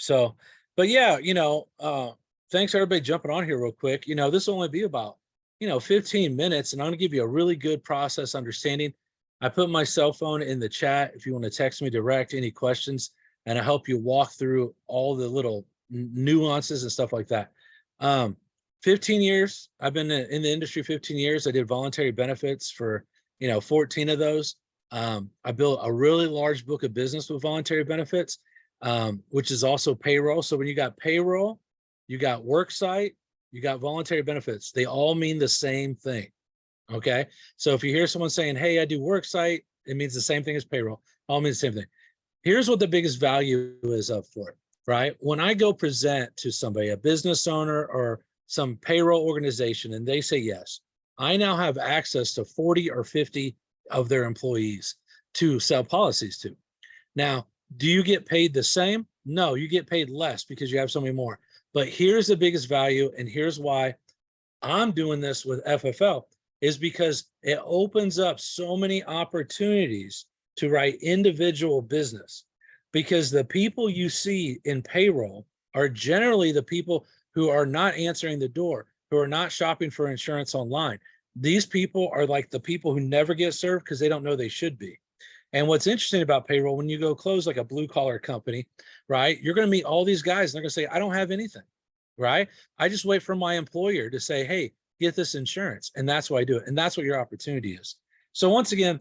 So, but yeah, thanks everybody jumping on here real quick. This will only be about, 15 minutes, and I'm gonna give you a really good process understanding. I put my cell phone in the chat if you want to text me direct any questions, and I help you walk through all the little nuances and stuff like that. 15 years, I've been in the industry 15 years. I did voluntary benefits for, 14 of those. I built a really large book of business with voluntary benefits, which is also payroll. So when you got payroll, you got work site, you got voluntary benefits. They all mean the same thing. Okay. So if you hear someone saying, hey, I do work site, it means the same thing as payroll. All means the same thing. Here's what the biggest value is up for it, right? When I go present to somebody, a business owner or some payroll organization, and they say yes, I now have access to 40 or 50 of their employees to sell policies to. Now, do you get paid the same? No, you get paid less because you have so many more. But here's the biggest value, and here's why I'm doing this with FFL, is because it opens up so many opportunities to write individual business, because the people you see in payroll are generally the people who are not answering the door, who are not shopping for insurance online. These people are like the people who never get served because they don't know they should be. And what's interesting about payroll, when you go close like a blue collar company, right, you're going to meet all these guys and they're going to say, I don't have anything, right? I just wait for my employer to say, hey, get this insurance. And that's why I do it. And that's what your opportunity is. So once again,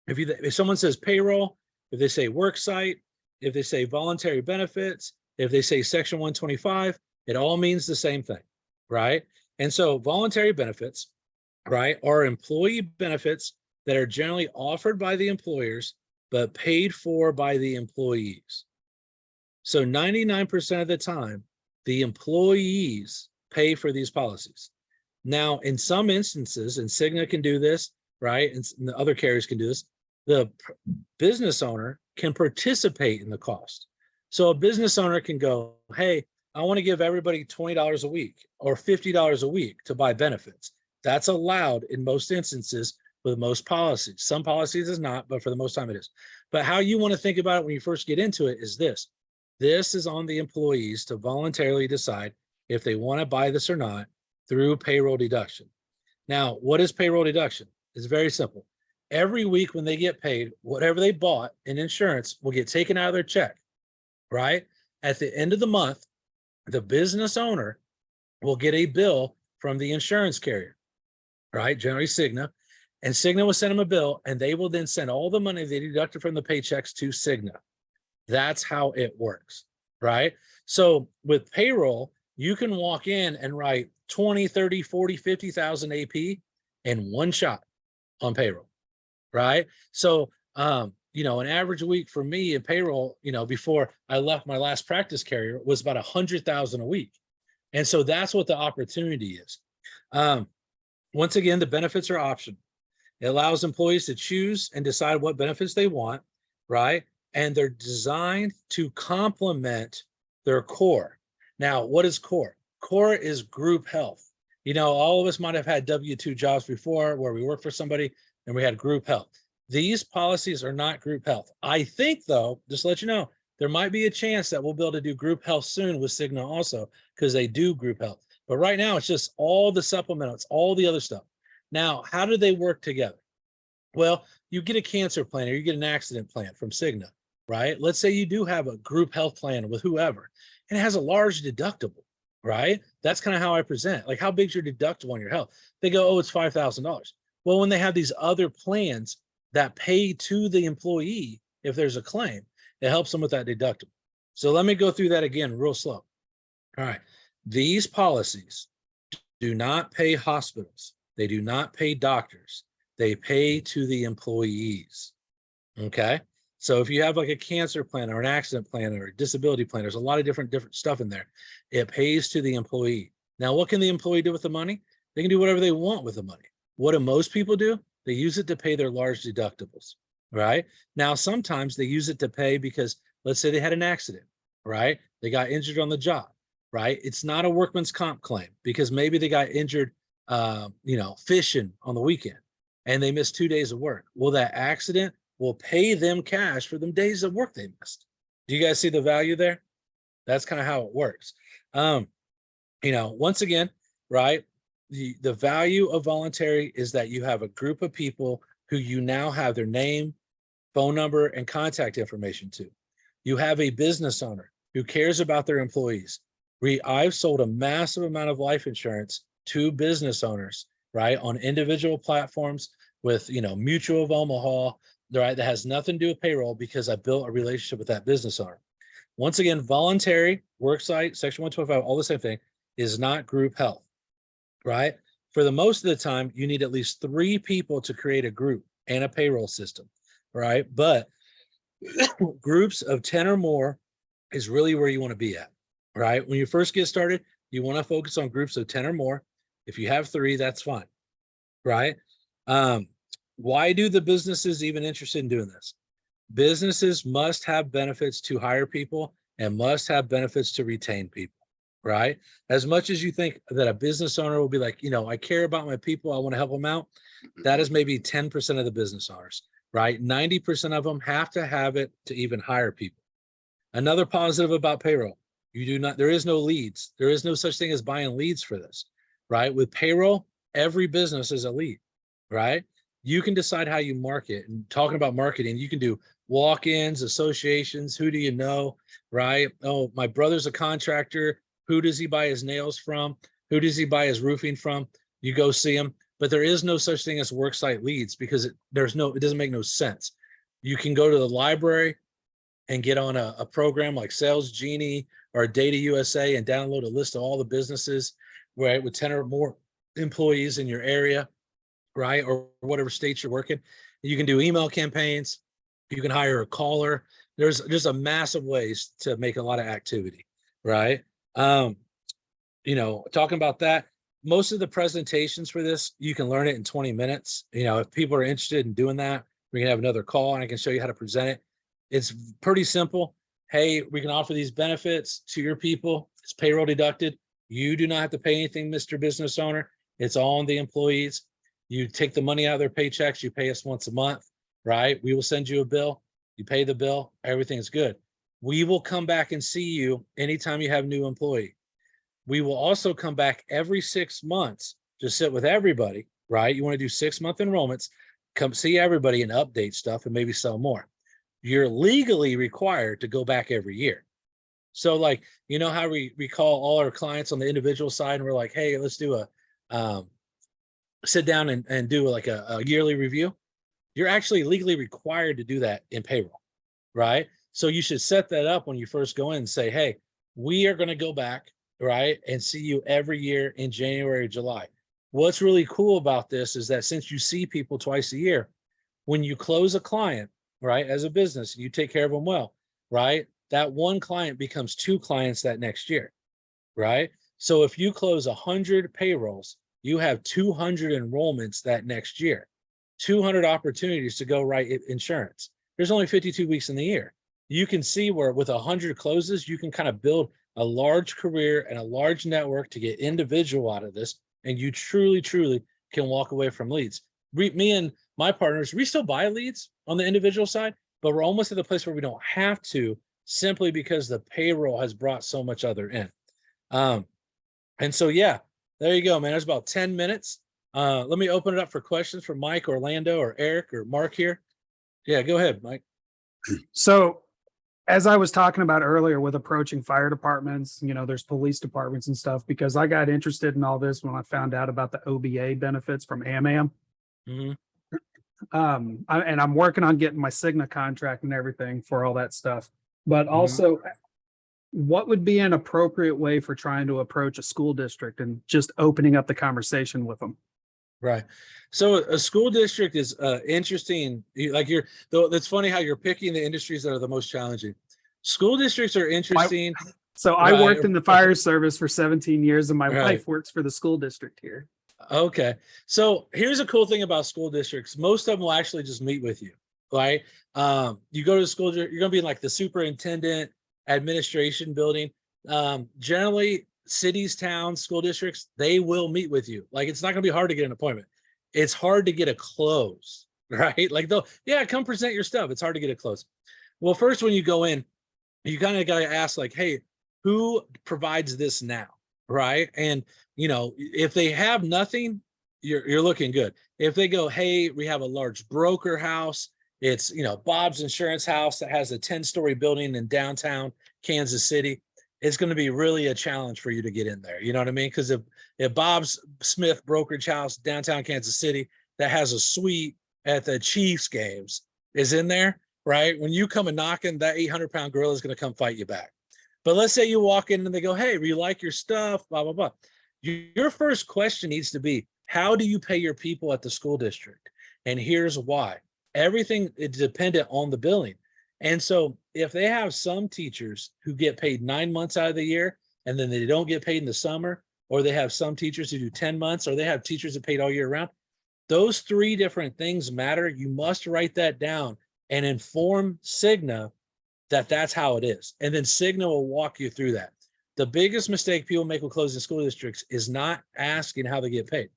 if someone says payroll, if they say work site, if they say voluntary benefits, if they say section 125, it all means the same thing, right? And so voluntary benefits, right, are employee benefits that are generally offered by the employers, but paid for by the employees. So 99% of the time, the employees pay for these policies. Now, in some instances, and Cigna can do this, right, and the other carriers can do this, the business owner can participate in the cost. So a business owner can go, hey, I want to give everybody $20 a week or $50 a week to buy benefits. That's allowed in most instances with most policies. Some policies is not, but for the most time it is. But how you want to think about it when you first get into it is this. This is on the employees to voluntarily decide if they want to buy this or not through payroll deduction. Now, what is payroll deduction? It's very simple. Every week when they get paid, whatever they bought in insurance will get taken out of their check, right? At the end of the month, the business owner will get a bill from the insurance carrier, right? Generally Cigna. And Cigna will send them a bill, and they will then send all the money they deducted from the paychecks to Cigna. That's how it works, right? So with payroll, you can walk in and write 20, 30, 40, 50,000 AP in one shot on payroll, right? So, an average week for me in payroll, before I left my last practice carrier was about 100,000 a week. And so that's what the opportunity is. Once again, the benefits are optional. It allows employees to choose and decide what benefits they want, right? And they're designed to complement their core. Now, what is core? Core is group health. All of us might have had W-2 jobs before where we worked for somebody and we had group health. These policies are not group health. I think, though, just to let you know, there might be a chance that we'll be able to do group health soon with Cigna also, because they do group health. But right now, it's just all the supplementals, all the other stuff. Now, how do they work together? Well, you get a cancer plan or you get an accident plan from Cigna, right? Let's say you do have a group health plan with whoever, and it has a large deductible, right? That's kind of how I present. Like, how big's your deductible on your health? They go, oh, it's $5,000. Well, when they have these other plans that pay to the employee if there's a claim, it helps them with that deductible. So let me go through that again real slow. All right. These policies do not pay hospitals. They do not pay doctors. They pay to the employees. Okay. So if you have like a cancer plan or an accident plan or a disability plan, there's a lot of different stuff in there. It pays to the employee. Now, what can the employee do with the money? They can do whatever they want with the money. What do most people do? They use it to pay their large deductibles, right? Now, sometimes they use it to pay because, let's say they had an accident, right? They got injured on the job, right? It's not a workman's comp claim because maybe they got injured, fishing on the weekend and they missed 2 days of work. Well, that accident will pay them cash for them days of work they missed. Do you guys see the value there? That's kind of how it works. Once again, right, the value of voluntary is that you have a group of people who you now have their name, phone number, and contact information to. You have a business owner who cares about their employees. I've sold a massive amount of life insurance to business owners, right, on individual platforms with, Mutual of Omaha, right, that has nothing to do with payroll because I built a relationship with that business owner. Once again, voluntary, worksite, Section 125, all the same thing, is not group health, right? For the most of the time, you need at least 3 people to create a group and a payroll system, right? But groups of 10 or more is really where you want to be at, right? When you first get started, you want to focus on groups of 10 or more. If you have 3, that's fine, right? Why do the businesses even interested in doing this? Businesses must have benefits to hire people and must have benefits to retain people, right? As much as you think that a business owner will be like, I care about my people, I want to help them out, that is maybe 10% of the business owners, right? 90% of them have to have it to even hire people. Another positive about payroll, there is no leads. There is no such thing as buying leads for this, right? With payroll, every business is a lead, right? You can decide how you market. And talking about marketing, you can do walk-ins, associations, who do you know, right? Oh, my brother's a contractor. Who does he buy his nails from? Who does he buy his roofing from? You go see him. But there is no such thing as worksite leads because it doesn't make no sense. You can go to the library and get on a program like Sales Genie or Data USA and download a list of all the businesses, right, with 10 or more employees in your area, right, or whatever state you're working. You can do email campaigns. You can hire a caller. There's a massive ways to make a lot of activity, right? Talking about that, most of the presentations for this, you can learn it in 20 minutes. If people are interested in doing that, we can have another call and I can show you how to present it. It's pretty simple. Hey, we can offer these benefits to your people. It's payroll deducted. You do not have to pay anything, Mr. Business Owner. It's all on the employees. You take the money out of their paychecks. You pay us once a month, right? We will send you a bill. You pay the bill. Everything's good. We will come back and see you anytime you have a new employee. We will also come back every 6 months to sit with everybody, right? You want to do 6-month enrollments, come see everybody and update stuff and maybe sell more. You're legally required to go back every year. So like, how we call all our clients on the individual side and we're like, hey, let's do a sit down and do like a yearly review. You're actually legally required to do that in payroll, right? So you should set that up when you first go in and say, hey, we are going to go back, right, and see you every year in January or July. What's really cool about this is that since you see people twice a year, when you close a client, right, as a business, you take care of them well, right? That one client becomes 2 clients that next year, right? So if you close 100 payrolls, you have 200 enrollments that next year, 200 opportunities to go write insurance. There's only 52 weeks in the year. You can see where with 100 closes, you can kind of build a large career and a large network to get individual out of this. And you truly, truly can walk away from leads. Me and my partners, we still buy leads on the individual side, but we're almost at the place where we don't have to simply because the payroll has brought so much other in. And so, yeah, there you go, man. There's about 10 minutes. Let me open it up for questions from Mike, Orlando, or Eric, or Mark here. Yeah, go ahead, Mike. So as I was talking about earlier with approaching fire departments, there's police departments and stuff, because I got interested in all this when I found out about the OBA benefits from AMAM. Mm-hmm. And I'm working on getting my Cigna contract and everything for all that stuff. But also, what would be an appropriate way for trying to approach a school district and just opening up the conversation with them? Right. So a school district is interesting. It's funny how you're picking the industries that are the most challenging. School districts are interesting. I worked in the fire service for 17 years and my wife works for the school district here. Okay. So here's a cool thing about school districts. Most of them will actually just meet with you, right? You go to the school, you're going to be in like the superintendent administration building. Generally, cities, towns, school districts, they will meet with you. Like, it's not going to be hard to get an appointment. It's hard to get a close, right? Like, come present your stuff. It's hard to get a close. Well, first, when you go in, you kind of got to ask like, hey, who provides this now, right? And, you know, if they have nothing, you're looking good. If they go, hey, we have a large broker house, it's, you know, Bob's Insurance House that has a 10-story building in downtown Kansas City, it's going to be really a challenge for you to get in there. You know what I mean? Because if Bob's Smith Brokerage House downtown Kansas City that has a suite at the Chiefs games is in there, right? When you come and knocking, that 800-pound gorilla is going to come fight you back. But let's say you walk in and they go, hey, we like your stuff, blah, blah, blah. Your first question needs to be, how do you pay your people at the school district? And here's why. Everything is dependent on the billing. And so if they have some teachers who get paid 9 months out of the year, and then they don't get paid in the summer, or they have some teachers who do 10 months, or they have teachers that paid all year round, those 3 different things matter. You must write that down and inform Cigna that that's how it is. And then Cigna will walk you through that. The biggest mistake people make with closing school districts is not asking how they get paid.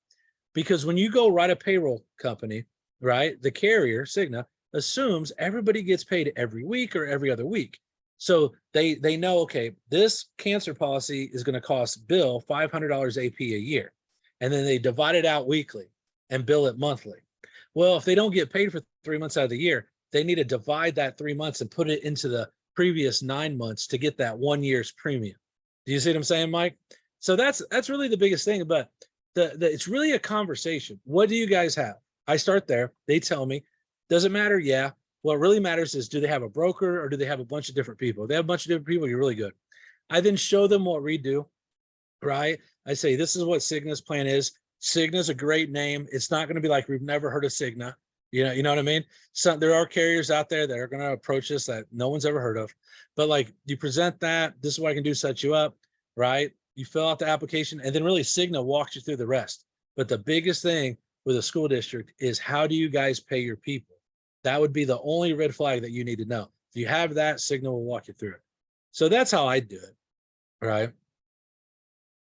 Because when you go write a payroll company, right, the carrier, Cigna, assumes everybody gets paid every week or every other week. So they know, okay, this cancer policy is going to cost Bill $500 AP a year. And then they divide it out weekly and bill it monthly. Well, if they don't get paid for 3 months out of the year, they need to divide that 3 months and put it into the previous 9 months to get that 1 year's premium. Do you see what I'm saying, Mike? So that's really the biggest thing. But it's really a conversation. What do you guys have? I start there. They tell me. Does it matter? Yeah. What really matters is, do they have a broker or do they have a bunch of different people? If they have a bunch of different people, you're really good. I then show them what we do, right? I say, this is what Cigna's plan is. Cigna's a great name. It's not going to be like we've never heard of Cigna. You know what I mean? So there are carriers out there that are going to approach us that no one's ever heard of. But like, you present that, this is what I can do, set you up, right? You fill out the application, and then really Cigna walks you through the rest. But the biggest thing with a school district is, how do you guys pay your people? That would be the only red flag that you need to know. If you have that, Cigna will walk you through it. So that's how I do it, right?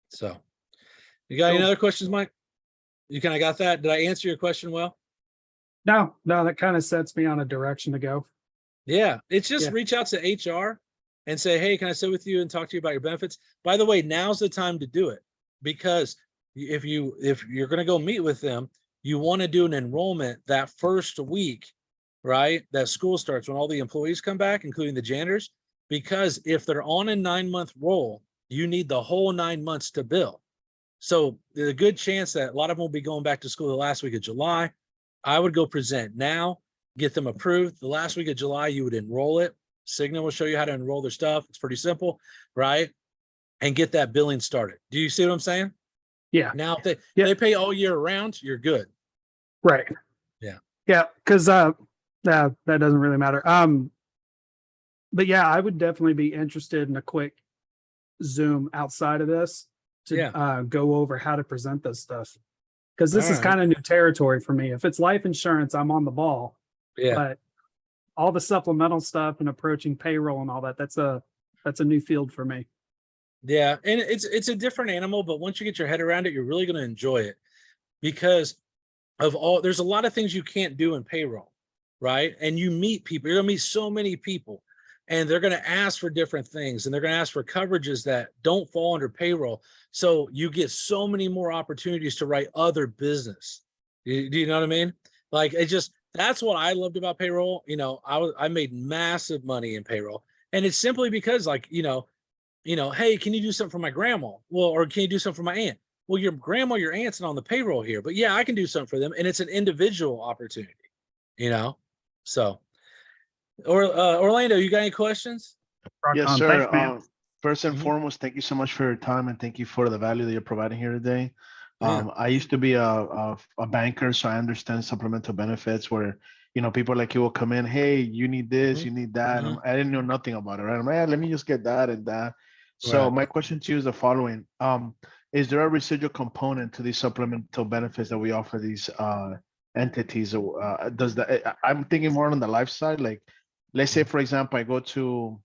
So you got any other questions, Mike? You kind of got that? Did I answer your question well? No, that kind of sets me on a direction to go. Yeah, it's just reach out to HR and say, hey, can I sit with you and talk to you about your benefits? By the way, now's the time to do it, because if you're going to go meet with them, you want to do an enrollment that first week, right? That school starts, when all the employees come back, including the janitors, because if they're on a 9-month roll, you need the whole 9 months to bill. So there's a good chance that a lot of them will be going back to school the last week of July. I would go present now, get them approved. The last week of July, you would enroll it. Cigna will show you how to enroll their stuff. It's pretty simple, right? And get that billing started. Do you see what I'm saying? Yeah. Now, if they pay all year round, you're good. Right. Yeah. Yeah. Because that doesn't really matter. But yeah, I would definitely be interested in a quick Zoom outside of this to go over how to present this stuff. Because this is kind of new territory for me. If it's life insurance, I'm on the ball. Yeah. But all the supplemental stuff and approaching payroll and all that, that's a new field for me. Yeah. And it's a different animal, but once you get your head around it, you're really going to enjoy it, because there's a lot of things you can't do in payroll, right? And you meet people, you're going to meet so many people, and they're going to ask for different things, and they're going to ask for coverages that don't fall under payroll. So you get so many more opportunities to write other business. Do you know what I mean? Like, that's what I loved about payroll. You know, I made massive money in payroll, and it's simply because, like, you know, hey, can you do something for my grandma? Well, or can you do something for my aunt? Well, your grandma, your aunt's not on the payroll here, but yeah, I can do something for them. And it's an individual opportunity, you know? So, Orlando, you got any questions? Yes, Thanks, sir. man. First and foremost, thank you so much for your time, and thank you for the value that you're providing here today. Yeah. I used to be a banker, so I understand supplemental benefits where, people like you will come in, hey, you need this, you need that. And I didn't know nothing about it, right? I'm like, yeah, let me just get that and that. So Right. my question to you is the following. Is there a residual component to these supplemental benefits that we offer these entities? I'm thinking more on the life side. Like, let's say, for example, I go to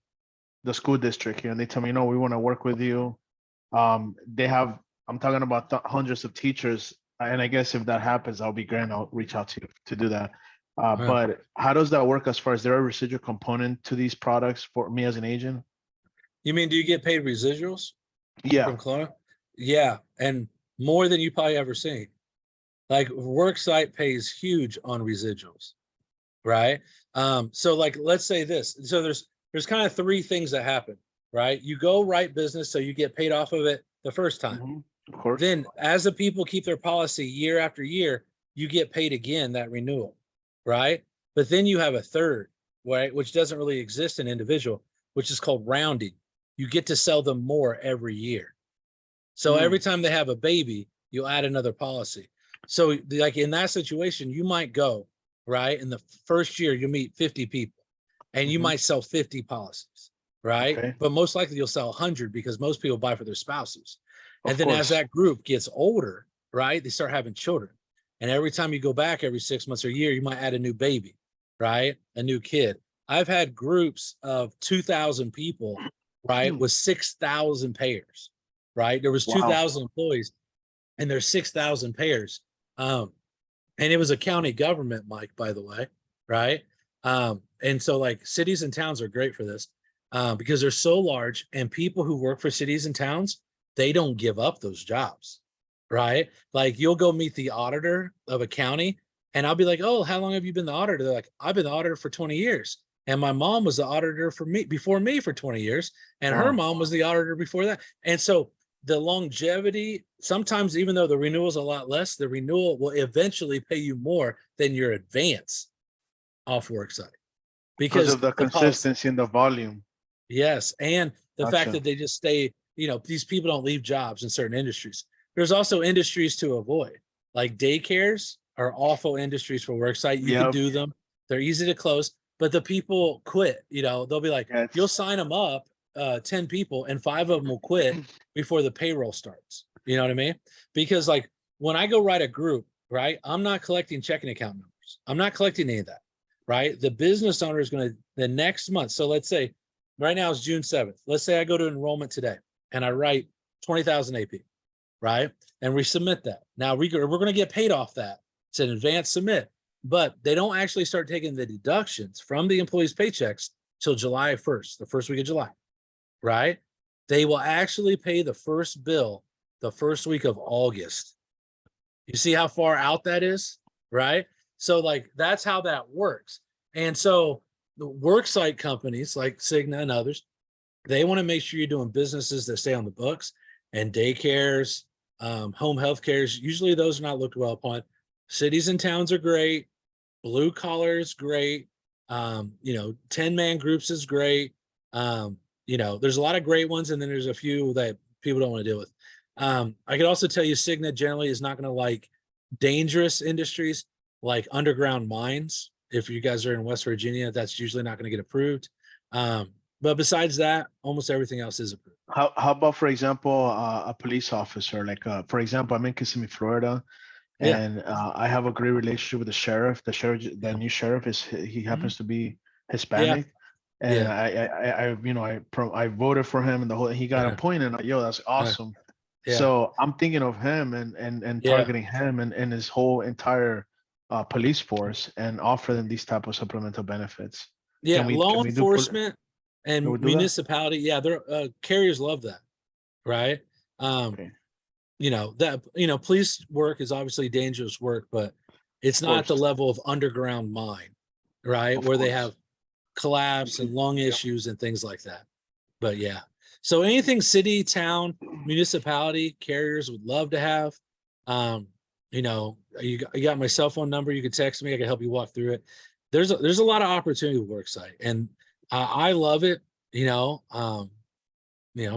the school district here and they tell me, no, we want to work with you. I'm talking about hundreds of teachers. And I guess if that happens, I'll be grand. I'll reach out to you to do that. But how does that work as far as there a residual component to these products for me as an agent? You mean, do you get paid residuals Yeah. from Colonial? Yeah, and more than you probably ever seen. Like Worksite pays huge on residuals, right? So like, let's say this. So there's kind of three things that happen, right? You go write business, so you get paid off of it the first time. Mhm. Of course. Then as the people keep their policy year after year, you get paid again that renewal, right? But then you have a third, right, which doesn't really exist in individual, which is called rounding. You get to sell them more every year. So every time they have a baby, you'll add another policy. So like in that situation, you might go, right? In the first year, you'll meet 50 people and you Mhm. might sell 50 policies, right? Okay. But most likely you'll sell 100 because most people buy for their spouses. And Of then as course. that group gets older, right, they start having children. And every time you go back every 6 months or a year, you might add a new baby, right? A new kid. I've had groups of 2,000 people, right, with 6,000 payers, right? There was Wow. 2,000 employees and there's 6,000 payers. And it was a county government, Mike, by the way, right? And so like cities and towns are great for this because they're so large, and people who work for cities and towns, they don't give up those jobs, right? Like you'll go meet the auditor of a county and I'll be like, oh, how long have you been the auditor? They're like, I've been the auditor for 20 years. And my mom was the auditor for me before me for 20 years. And her Wow. mom was the auditor before that. And so the longevity, sometimes even though the renewal is a lot less, the renewal will eventually pay you more than your advance off Worksite Because because of the the policy, consistency and the volume. yes, and the fact Gotcha. that they just stay, these people don't leave jobs in certain industries. There's also industries to avoid, like daycares are awful industries for Worksite. You can Yep. do them, they're easy to close, but the people quit. They'll be like, Yeah, you'll sign them up, 10 people, and 5 of them will quit before the payroll starts. You know what I mean? Because like when I go write a group, right, I'm not collecting checking account numbers. I'm not collecting any of that, right? The business owner is going to the next month. So let's say right now is June 7th. Let's say I go to enrollment today and I write 20,000 AP, right? And we submit that. Now we're going to get paid off that. It's an advanced submit, but they don't actually start taking the deductions from the employees' paychecks till July 1st, the first week of July, right? They will actually pay the first bill the first week of August. You see how far out that is, right? So like that's how that works. And so the worksite companies like Cigna and others, they want to make sure you're doing businesses that stay on the books, and daycares, home health cares. Usually those are not looked well upon. Cities and towns are great. Blue collar is great. 10-man groups is great. There's a lot of great ones, and then there's a few that people don't want to deal with. I could also tell you Cigna generally is not going to like dangerous industries like underground mines. If you guys are in West Virginia, that's usually not going to get approved. But besides that, almost everything else is approved. How about, for example, a police officer? Like, for example, I'm in Kissimmee, Florida, Yeah. and I have a great relationship with the sheriff. The Yeah. new sheriff he happens to be Hispanic, and Yeah. I voted for him, and he got Yeah. appointed. Yo, that's awesome. Yeah. So I'm thinking of him and Yeah. targeting him and his whole entire police force and offer them these type of supplemental benefits. Yeah. Law Can we do enforcement can and we do that? municipality. Yeah. They're carriers love that. Right. Okay. Police work is obviously dangerous work, but it's Of not at the course. level of underground mine, right? Of Where they course. have collapse and lung issues and things like that. But yeah, so anything city, town, municipality, carriers would love to have. You got my cell phone number. You can text me. I can help you walk through it. There's a lot of opportunity with Worksite, and I love it. I've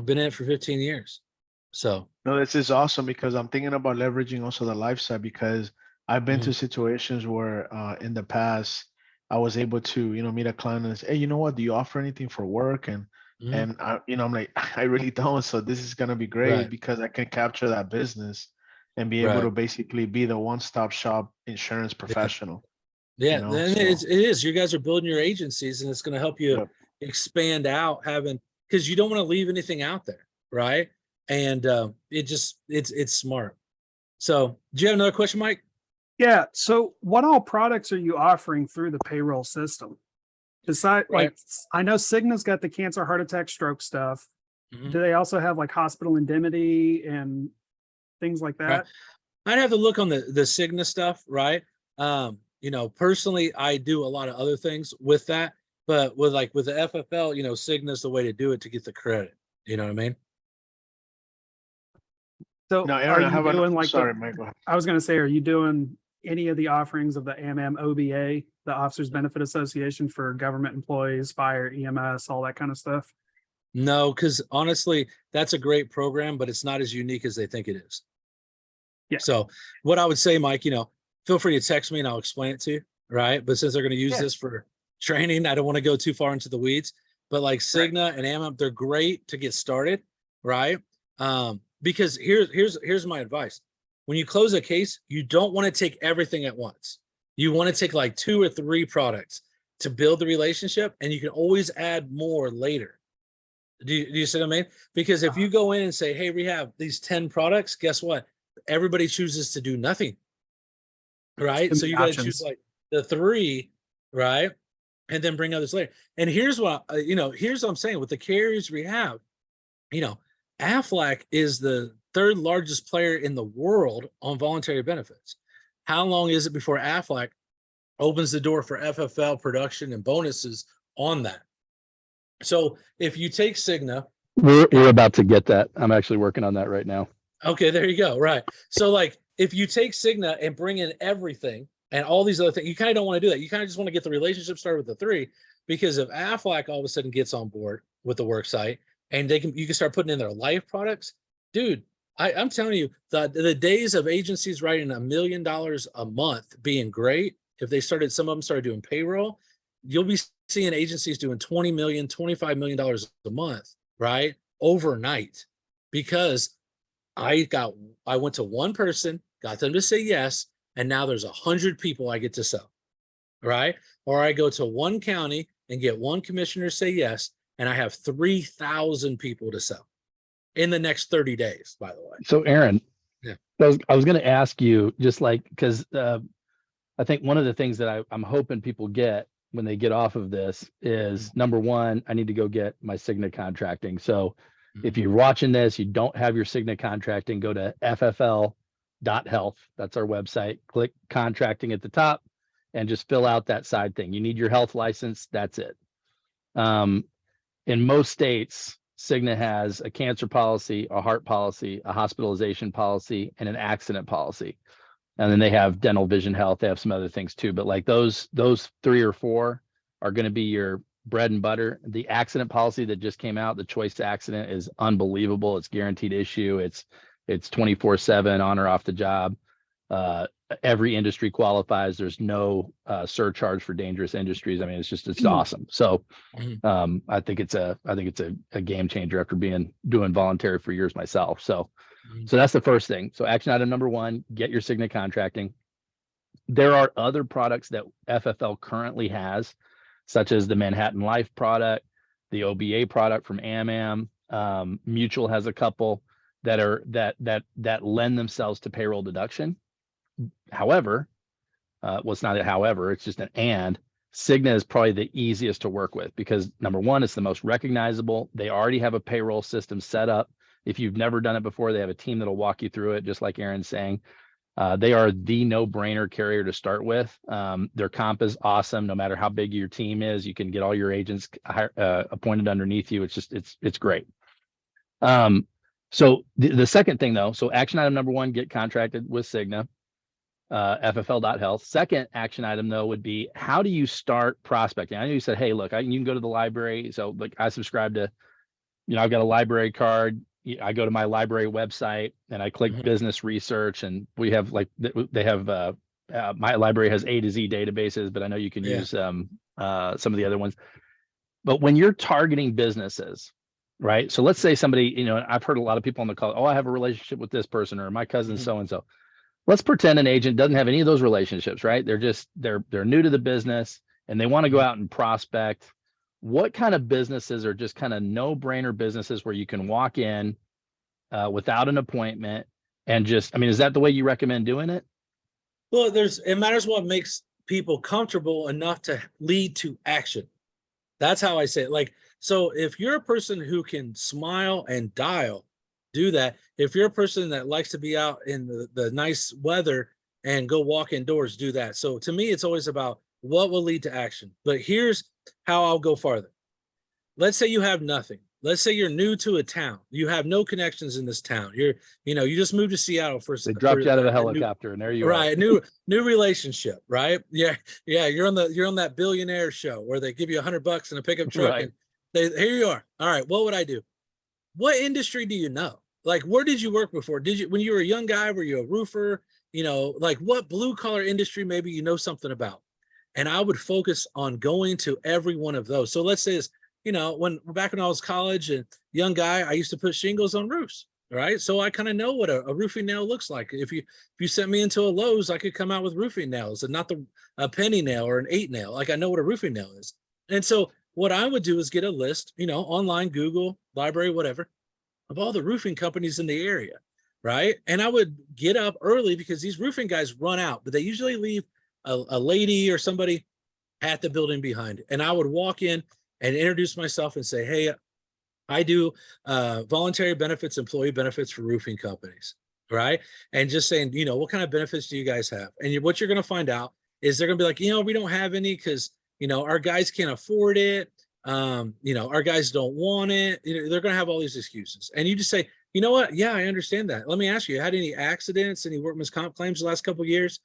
been in it for 15 years. So No, this is awesome because I'm thinking about leveraging also the life side because I've been to mhm, situations where in the past I was able to, meet a client and say, hey, you know what, do you offer anything for work? And mhm, and I'm like, I really don't. So this is gonna be great right, because I can capture that business and be able right. to basically be the one-stop shop insurance Yeah. professional, Yeah, then So it is. You guys are building your agencies, and it's going to help you yep. expand out, having because you don't want to leave anything out there, right? And it's smart. So, do you have another question, Mike? Yeah. So what all products are you offering through the payroll system? Besides, Right. like, I know Cigna's got the cancer, heart attack, stroke stuff. Mhm. do they also have like hospital indemnity and things like Right. that? I'd have to look on the Cigna stuff, right? Personally, I do a lot of other things with that, but with the FFL, Cigna's the way to do it to get the credit. You know what I mean? So Now, are Aaron, I you have doing an, like sorry, Mike, go ahead. I was going to say, are you doing any of the offerings of the AMAM OBA, the Officers Benefit Association for government employees, fire, EMS, all that kind of stuff? No, because honestly, that's a great program, but it's not as unique as they think it is. Yeah. So what I would say, Mike, feel free to text me and I'll explain it to you, right? But since they're going to use Yeah. this for training, I don't want to go too far into the weeds. But like Cigna and AMAP, they're great to get started, right? Because here's my advice. When you close a case, you don't want to take everything at once. You want to take like 2 or 3 products to build the relationship, and you can always add more later. Do you see what I mean? Because if you go in and say, hey, we have these 10 products, guess what? Everybody chooses to do nothing, right? Too So many you got to options. choose like the 3, right? And then bring others later. And here's what, here's what I'm saying with the carriers we have, Aflac is the 3rd largest player in the world on voluntary benefits. How long is it before Aflac opens the door for FFL production and bonuses on that? So if you take Cigna, we're about to get that. I'm actually working on that right now. okay, there you go. Right. So like if you take Cigna and bring in everything and all these other things, you kind of don't want to do that. You kind of just want to get the relationship started with the 3, because if Aflac all of a sudden gets on board with the work site and you can start putting in their life products, dude, I'm telling you, the days of agencies writing $1 million a month being great, if some of them started doing payroll, you'll be seeing agencies doing $20 million, $25 million a month, right? Overnight, because I went to one person, got them to say yes, and now there's 100 people I get to sell, right? Or I go to one county and get one commissioner say yes, and I have 3,000 people to sell in the next 30 days, by the way. So Aaron, Yeah. I was going to ask you, just like, because I think one of the things that I'm hoping people get when they get off of this is, number one, I need to go get my Cigna contracting. So if you're watching this, you don't have your Cigna contracting, go to ffl.health. That's our website. Click contracting at the top and just fill out that side thing. You need your health license. That's it. In most states, Cigna has a cancer policy, a heart policy, a hospitalization policy, and an accident policy. And then they have dental, vision, health. They have some other things too. But like those 3 or 4 are going to be your bread and butter. The accident policy that just came out, the choice accident, is unbelievable. It's guaranteed issue. It's 24/7 on or off the job. Every industry qualifies. There's no surcharge for dangerous industries. I mean, it's awesome. So I think it's a game changer after doing voluntary for years myself. So that's the first thing. So action item number 1, get your Cigna contracting. There are other products that FFL currently has, such as the Manhattan Life product, the OBA product from AMAM. Mutual has a couple that lend themselves to payroll deduction. However, it's not a however, it's just an and. Cigna is probably the easiest to work with because, number one, it's the most recognizable. They already have a payroll system set up. If you've never done it before, they have a team that'll walk you through it, just like Aaron's saying. They are the no-brainer carrier to start with. Their comp is awesome. No matter how big your team is, you can get all your agents appointed underneath you. It's great. So the second thing though, so action item number 1, get contracted with Cigna, ffl.health. Second action item though would be, how do you start prospecting? I know you said, hey, look, you can go to the library. So like I subscribe to, I've got a library card. I go to my library website and I click business research, and we have they have my library has A to Z databases, but I know you can use some of the other ones. But when you're targeting businesses, right? So let's say somebody, I've heard a lot of people on the call, oh, I have a relationship with this person, or my cousin so-and-so. Let's pretend an agent doesn't have any of those relationships, right? They're new to the business and they want to go out and prospect. What kind of businesses are just kind of no-brainer businesses where you can walk in without an appointment and just, is that the way you recommend doing it? Well, it matters what makes people comfortable enough to lead to action. That's how I say it. Like, So if you're a person who can smile and dial, do that. If you're a person that likes to be out in the nice weather and go walk indoors, do that. So to me, it's always about what will lead to action. But here's how I'll go farther. Let's say you have nothing. Let's say you're new to a town. You have no connections in this town. You just moved to Seattle They dropped you out of a new, helicopter and there you are. right, new relationship, right? Yeah, you're on that billionaire show where they give you $100 in a pickup truck, Right. and here you are. All right, what would I do? What industry do you know? Like, where did you work before? Did you, when you were a young guy, were you a roofer? Like what blue collar industry maybe you know something about? And I would focus on going to every one of those. So let's say this, back when I was college and young guy, I used to put shingles on roofs. Right. So I kind of know what a roofing nail looks like. If you sent me into a Lowe's, I could come out with roofing nails and not a penny nail or an 8 nail. Like I know what a roofing nail is. And so what I would do is get a list, online, Google, library, whatever, of all the roofing companies in the area. Right. And I would get up early because these roofing guys run out, but they usually leave a lady or somebody at the building behind. And I would walk in and introduce myself and say, hey, I do voluntary benefits, employee benefits for roofing companies, right? And just saying, what kind of benefits do you guys have? And what you're going to find out is they're going to be like, we don't have any because, our guys can't afford it. Our guys don't want it. They're going to have all these excuses. And you just say, you know what? Yeah, I understand that. Let me ask you, had any accidents, any workman's comp claims the last couple of years?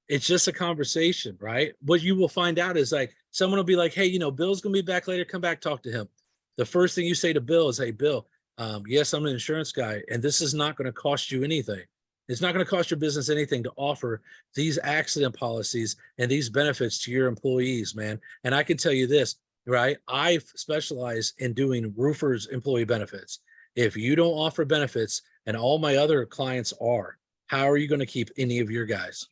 It's just a conversation, right? What you will find out is like, someone will be like, hey, Bill's going to be back later. Come back, talk to him. The first thing you say to Bill is, hey, Bill, yes, I'm an insurance guy, and this is not going to cost you anything. It's not going to cost your business anything to offer these accident policies and these benefits to your employees, man. And I can tell you this, right? I specialize in doing roofers employee benefits. If you don't offer benefits and all my other clients are, how are you going to keep any of your guys,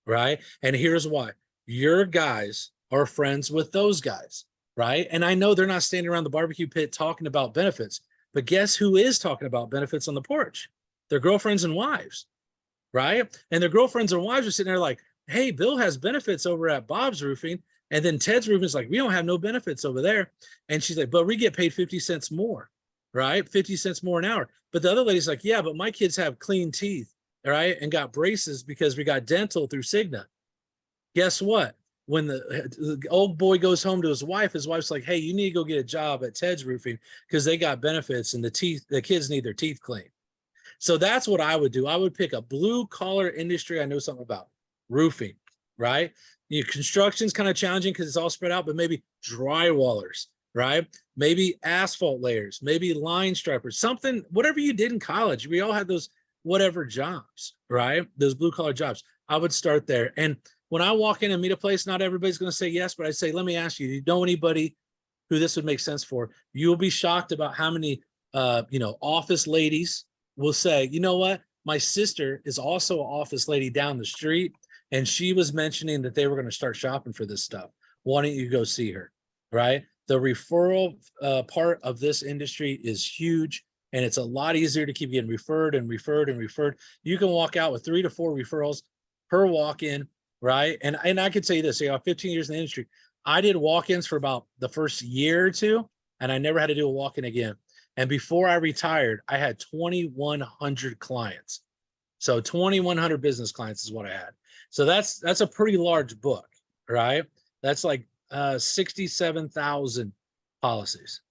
right? And here's why. Your guys are friends with those guys. Right. And I know they're not standing around the barbecue pit talking about benefits, but guess who is talking about benefits on the porch? Their girlfriends and wives. Right. And their girlfriends and wives are sitting there like, hey, Bill has benefits over at Bob's Roofing. And then Ted's Roofing is like, we don't have no benefits over there. And she's like, but we get paid 50 cents more. Right. 50 cents more an hour. But the other lady's like, yeah, but my kids have clean teeth. Right. And got braces because we got dental through Cigna. Guess what? When the old boy goes home to his wife's like, hey, you need to go get a job at Ted's Roofing because they got benefits and the kids need their teeth cleaned. So that's what I would do. I would pick a blue collar industry I know something about, roofing, right? Construction's kind of challenging because it's all spread out, but maybe drywallers, right? Maybe asphalt layers, maybe line stripers, something, whatever you did in college. We all had those whatever jobs, right? Those blue collar jobs. I would start there. And when I walk in and meet a place, not everybody's going to say yes, but I say, let me ask you, do you know anybody who this would make sense for? You will be shocked about how many, office ladies will say, you know what? My sister is also an office lady down the street, and she was mentioning that they were going to start shopping for this stuff. Why don't you go see her, right? The referral part of this industry is huge, and it's a lot easier to keep getting referred and referred and referred. You can walk out with 3 to 4 referrals per walk-in. Right. And I can tell you this, 15 years in the industry, I did walk-ins for about the first year or two, and I never had to do a walk-in again. And before I retired, I had 2,100 clients. So 2,100 business clients is what I had. So that's a pretty large book, right? That's like 67,000 policies,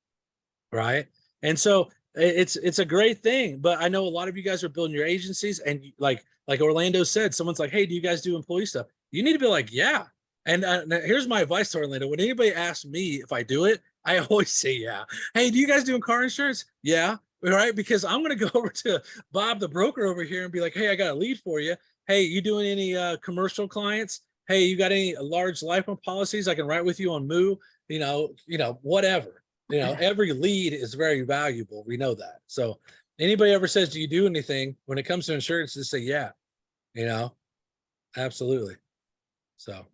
right? And so it's a great thing, but I know a lot of you guys are building your agencies, and like Orlando said, someone's like, hey, do you guys do employee stuff? You need to be like, yeah. And here's my advice to Orlando. When anybody asks me if I do it, I always say, yeah. Hey, do you guys do car insurance? Yeah. Right. Because I'm going to go over to Bob, the broker over here, and be like, hey, I got a lead for you. Hey, you doing any commercial clients? Hey, you got any large life policies I can write with you on Moo? Whatever. Every lead is very valuable. We know that. So anybody ever says, do you do anything when it comes to insurance? Just say, yeah, absolutely. So,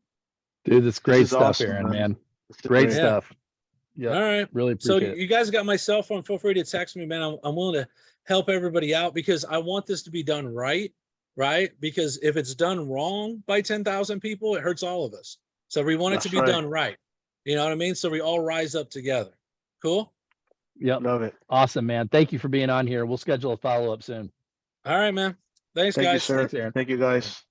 Dude, that's great is stuff, awesome, Aaron, man. man. It's Great great. stuff. Yeah. all right. Really So appreciate it. you guys got my cell phone. Feel free to text me, man. I'm willing to help everybody out because I want this to be done right? Because if it's done wrong by 10,000 people, it hurts all of us. So we want it to That's be right. done right. You know what I mean? So we all rise up together. Cool. Yep. Love it. Awesome, man. Thank you for being on here. We'll schedule a follow-up soon. All right, man. Thanks, Thank you, guys. sir. Thanks, Aaron. Thank you, guys.